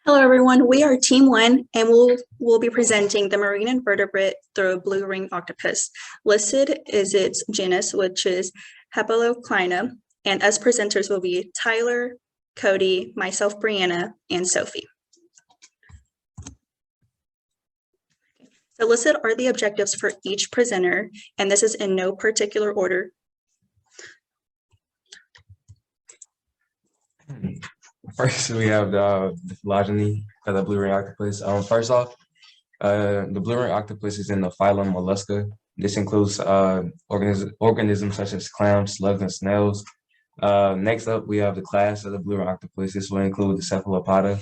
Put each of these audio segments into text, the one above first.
Hello, everyone. We are Team One, and we'll be presenting the marine invertebrate, the blue ring octopus. Listed is its genus, which is Hapaloclina, and us presenters will be Tyler, Cody, myself, Brianna, and Sophie. So listed are the objectives for each presenter, and this is in no particular order. First, we have the phylogeny of the blue ring octopus. First off, the blue ring octopus is in the phylum Mollusca. This includes organisms such as clams, slugs, and snails. Next up, we have the class of the blue ring octopus. This will include the cephalopoda.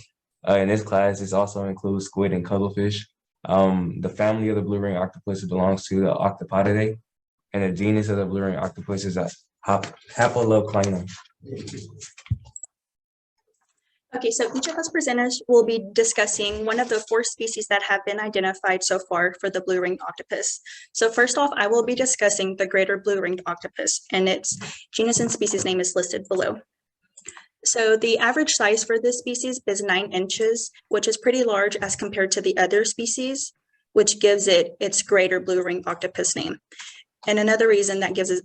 In this class, this also includes squid and cuttlefish. The family of the blue ring octopus belongs to the Octopotidae, and the genus of the blue ring octopus is Hapaloclina. Okay, so each of us presenters will be discussing one of the 4 species that have been identified so far for the blue-ringed octopus. So first off, I will be discussing the greater blue-ringed octopus, and its genus and species name is listed below. So the average size for this species is 9 inches, which is pretty large as compared to the other species, which gives it its greater blue-ringed octopus name. And another reason that gives it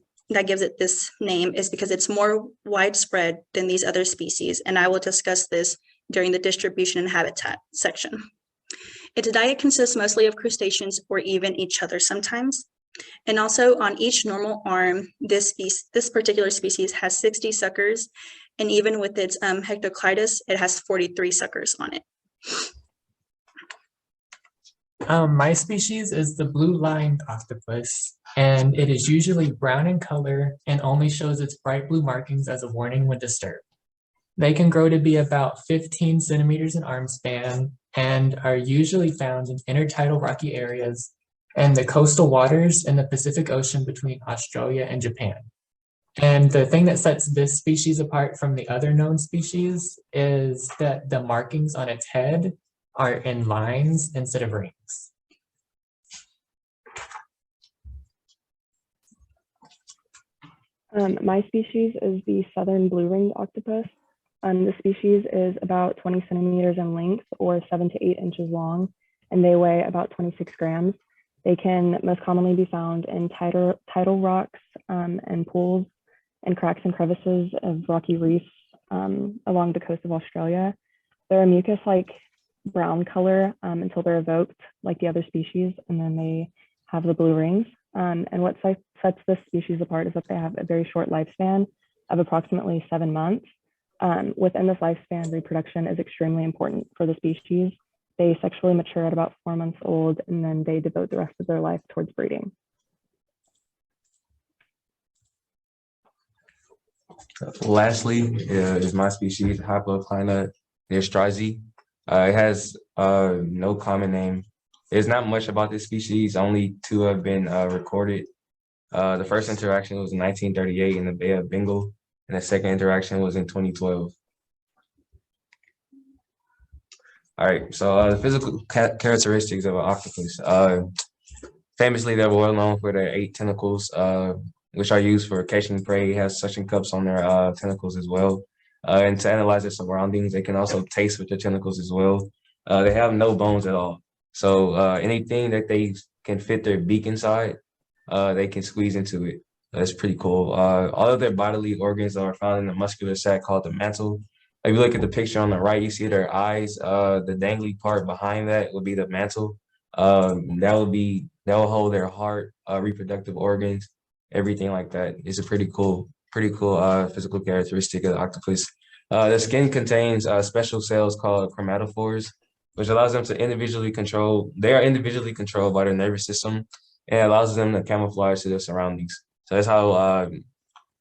this name is because it's more widespread than these other species, and I will discuss this during the distribution and habitat section. Its diet consists mostly of crustaceans or even each other sometimes. And also on each normal arm, this particular species has 60 suckers, and even with its hectoclitis, it has 43 suckers on it. My species is the blue-lined octopus, and it is usually brown in color and only shows its bright blue markings as a warning when disturbed. They can grow to be about 15 centimeters in arm span and are usually found in intertidal rocky areas and the coastal waters in the Pacific Ocean between Australia and Japan. And the thing that sets this species apart from the other known species is that the markings on its head are in lines instead of rings. My species is the southern blue-ringed octopus. The species is about 20 centimeters in length or 7 to 8 inches long, and they weigh about 26 grams. They can most commonly be found in tidal rocks and pools and cracks and crevices of rocky reefs along the coast of Australia. They're a mucus-like brown color until they're evoked like the other species, and then they have the blue rings. And what sets this species apart is that they have a very short lifespan of approximately 7 months. Within this lifespan, reproduction is extremely important for the species. They sexually mature at about 4 months old, and then they devote the rest of their life towards breeding. Lastly, is my species, Hapaloclina neostrizi. It has no common name. There's not much about this species. Only 2 have been recorded. The first interaction was in 1938 in the Bay of Bengal, and the second interaction was in 2012. All right, so the physical characteristics of an octopus. Famously, they're well known for their 8 tentacles, which are used for catching prey. It has suction cups on their tentacles as well. And to analyze their surroundings, they can also taste with their tentacles as well. They have no bones at all. So anything that they can fit their beak inside, they can squeeze into it. That's pretty cool. All of their bodily organs are found in the muscular sac called the mantle. If you look at the picture on the right, you see their eyes. The dangly part behind that would be the mantle. That will hold their heart, reproductive organs, everything like that. It's a pretty cool physical characteristic of the octopus. The skin contains special cells called chromatophores, which allows them to individually control. They are individually controlled by their nervous system, and it allows them to camouflage to their surroundings. So that's how,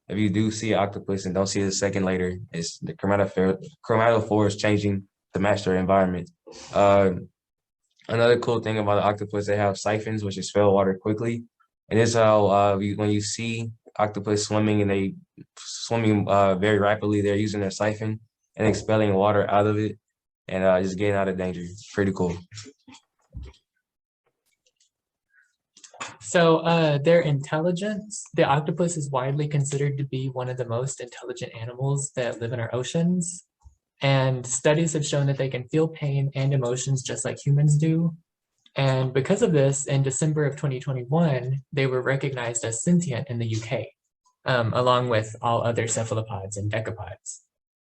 if you do see an octopus and don't see it a second later, it's the chromatophores changing to match their environment. Another cool thing about the octopus, they have siphons, which expel water quickly. And this is how when you see octopus swimming and they swimming very rapidly, they're using their siphon and expelling water out of it and just getting out of danger. Pretty cool. So their intelligence, the octopus is widely considered to be one of the most intelligent animals that live in our oceans. And studies have shown that they can feel pain and emotions just like humans do. And because of this, in December of 2021, they were recognized as sentient in the UK, along with all other cephalopods and decapods.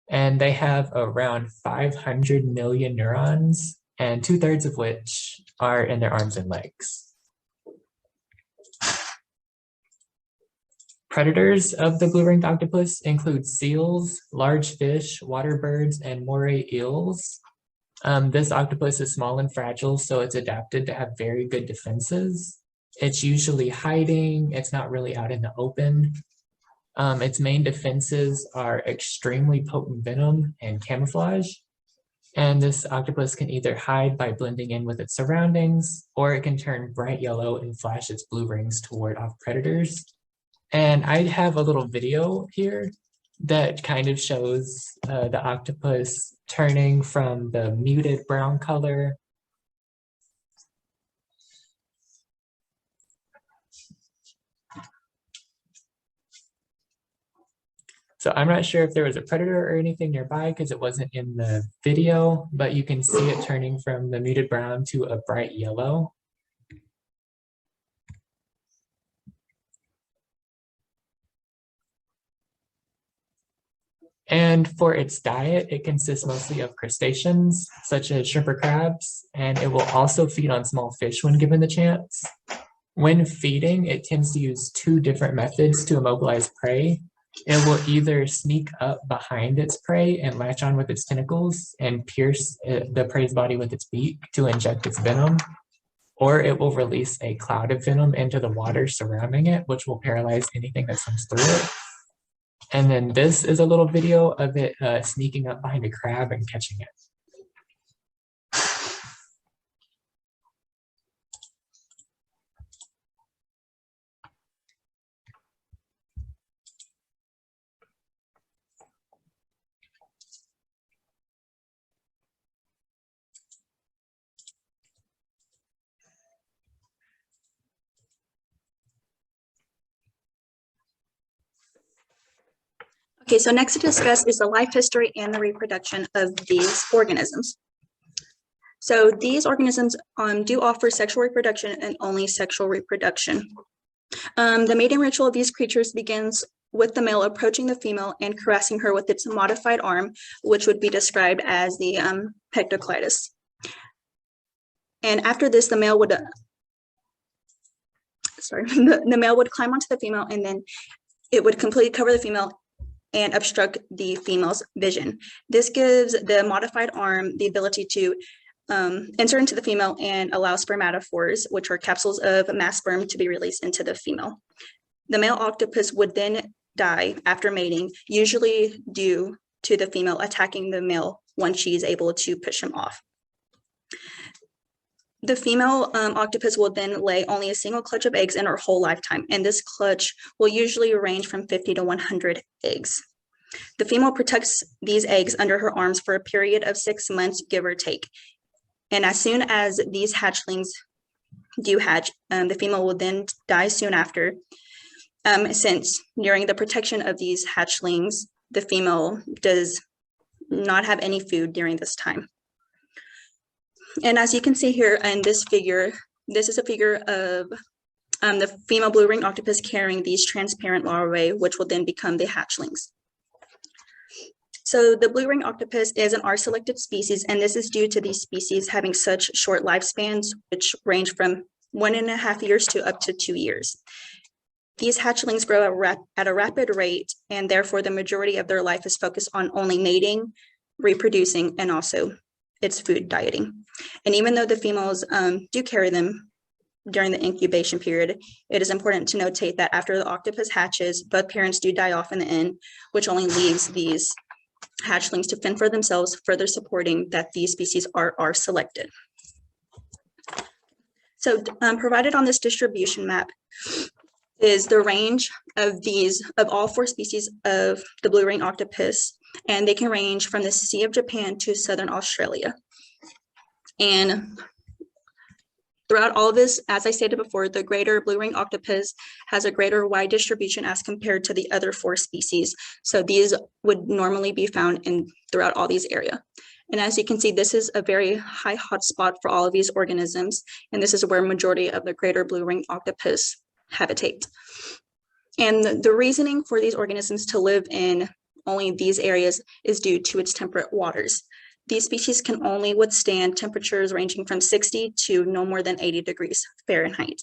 And they have around 500 million neurons, and 2/3 of which are in their arms and legs. Predators of the blue-ringed octopus include seals, large fish, water birds, and moray eels. This octopus is small and fragile, so it's adapted to have very good defenses. It's usually hiding, it's not really out in the open. Its main defenses are extremely potent venom and camouflage. And this octopus can either hide by blending in with its surroundings, or it can turn bright yellow and flash its blue rings to ward off predators. And I have a little video here that kind of shows the octopus turning from the muted brown color So I'm not sure if there was a predator or anything nearby because it wasn't in the video, but you can see it turning from the muted brown to a bright yellow. And for its diet, it consists mostly of crustaceans, such as shrimp or crabs, and it will also feed on small fish when given the chance. When feeding, it tends to use two different methods to immobilize prey. It will either sneak up behind its prey and latch on with its tentacles and pierce the prey's body with its beak to inject its venom, or it will release a cloud of venom into the water surrounding it, which will paralyze anything that swims through it. And then this is a little video of it sneaking up behind a crab and catching it. Okay, so next to discuss is the life history and the reproduction of these organisms. So these organisms do offer sexual reproduction and only sexual reproduction. The mating ritual of these creatures begins with the male approaching the female and caressing her with its modified arm, which would be described as the pectocleidos. And after this, the male would, the male would climb onto the female, and then it would completely cover the female and obstruct the female's vision. This gives the modified arm the ability to insert into the female and allow spermatophores, which are capsules of mass sperm, to be released into the female. The male octopus would then die after mating, usually due to the female attacking the male when she's able to push him off. The female octopus will then lay only a single clutch of eggs in her whole lifetime, and this clutch will usually range from 50 to 100 eggs. The female protects these eggs under her arms for a period of 6 months, give or take. And as soon as these hatchlings do hatch, the female will then die soon after, since during the protection of these hatchlings, the female does not have any food during this time. And as you can see here in this figure, this is a figure of the female blue-ringed octopus carrying these transparent larvae, which will then become the hatchlings. So the blue-ringed octopus is an R-selected species, and this is due to these species having such short lifespans, which range from 1.5 years to up to 2 years. These hatchlings grow at a rapid rate, and therefore the majority of their life is focused on only mating, reproducing, and also its food dieting. And even though the females do carry them during the incubation period, it is important to notate that after the octopus hatches, both parents do die off in the end, which only leaves these hatchlings to fend for themselves, further supporting that these species are selected. So provided on this distribution map is the range of all 4 species of the blue-ringed octopus, and they can range from the Sea of Japan to southern Australia. And Throughout all of this, as I stated before, the greater blue ring octopus has a greater wide distribution as compared to the other 4 species. So these would normally be found throughout all these areas. And as you can see, this is a very high hotspot for all of these organisms. And this is where majority of the greater blue ring octopus habitate. And the reasoning for these organisms to live in only these areas is due to its temperate waters. These species can only withstand temperatures ranging from 60 to no more than 80 degrees Fahrenheit.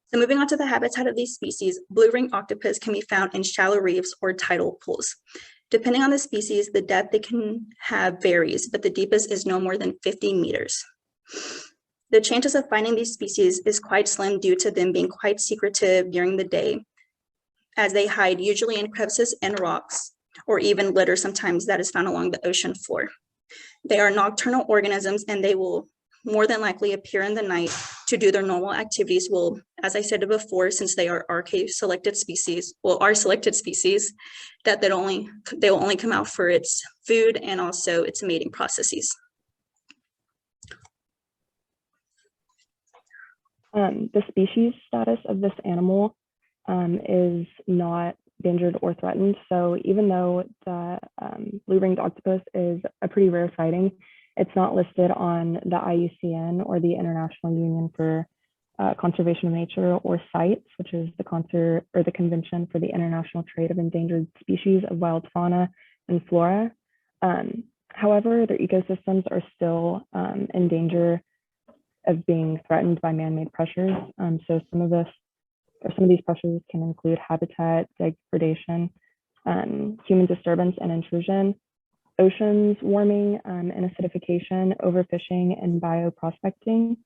So moving on to the habitat of these species, blue ring octopus can be found in shallow reefs or tidal pools. Depending on the species, the depth they can have varies, but the deepest is no more than 50 meters. The chances of finding these species is quite slim due to them being quite secretive during the day, as they hide usually in crevices and rocks, or even litter sometimes that is found along the ocean floor. They are nocturnal organisms, and they will more than likely appear in the night to do their normal activities. Well, as I said before, since they are RK selected species, are selected species, that they will only come out for its food and also its mating processes. The species status of this animal is not endangered or threatened. So even though the blue-ringed octopus is a pretty rare sighting, it's not listed on the IUCN or the International Union for Conservation of Nature, or CITES, which is the Convention for the International Trade of Endangered Species of Wild Fauna and Flora. However, their ecosystems are still in danger of being threatened by man-made pressures. So some of these pressures can include habitat degradation, human disturbance and intrusion, oceans warming and acidification, overfishing, and bioprospecting.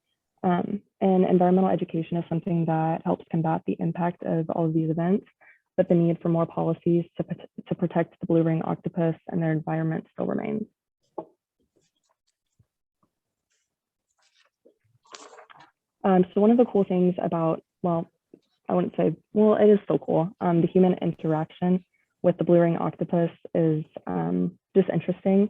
And environmental education is something that helps combat the impact of all of these events, but the need for more policies to protect the blue-ring octopus and their environment still remains. So one of the cool things about, well, I wouldn't say, well, it is so cool. The human interaction with the blue ring octopus is just interesting.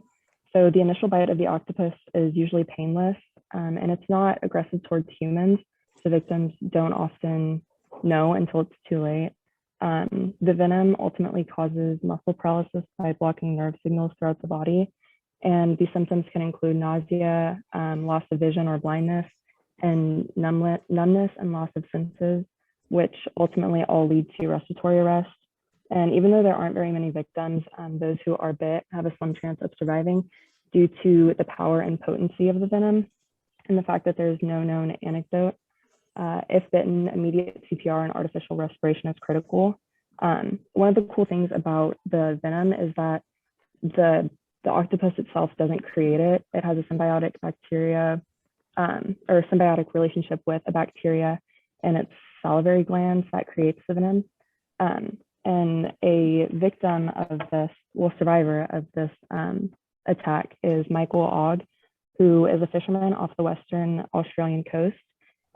So the initial bite of the octopus is usually painless, and it's not aggressive towards humans. So victims don't often know until it's too late. The venom ultimately causes muscle paralysis by blocking nerve signals throughout the body. And these symptoms can include nausea, loss of vision or blindness, and numbness and loss of senses, which ultimately all lead to respiratory arrest. And even though there aren't very many victims, those who are bit have a slim chance of surviving due to the power and potency of the venom and the fact that there's no known antidote. If bitten, immediate CPR and artificial respiration is critical. One of the cool things about the venom is that the octopus itself doesn't create it. It has a symbiotic bacteria or symbiotic relationship with a bacteria in its salivary glands that creates the venom. And a victim of this, well, survivor of this attack is Michael Ogg, who is a fisherman off the Western Australian coast.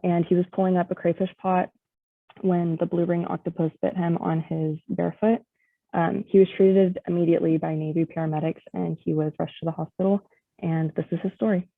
And he was pulling up a crayfish pot when the blue ring octopus bit him on his bare foot. He was treated immediately by Navy paramedics and he was rushed to the hospital. And this is his story.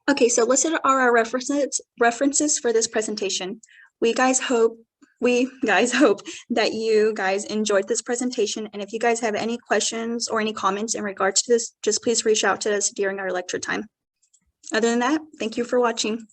Okay, so listed are our references for this presentation. We guys hope that you guys enjoyed this presentation. And if you guys have any questions or any comments in regards to this, just please reach out to us during our lecture time. Other than that, thank you for watching.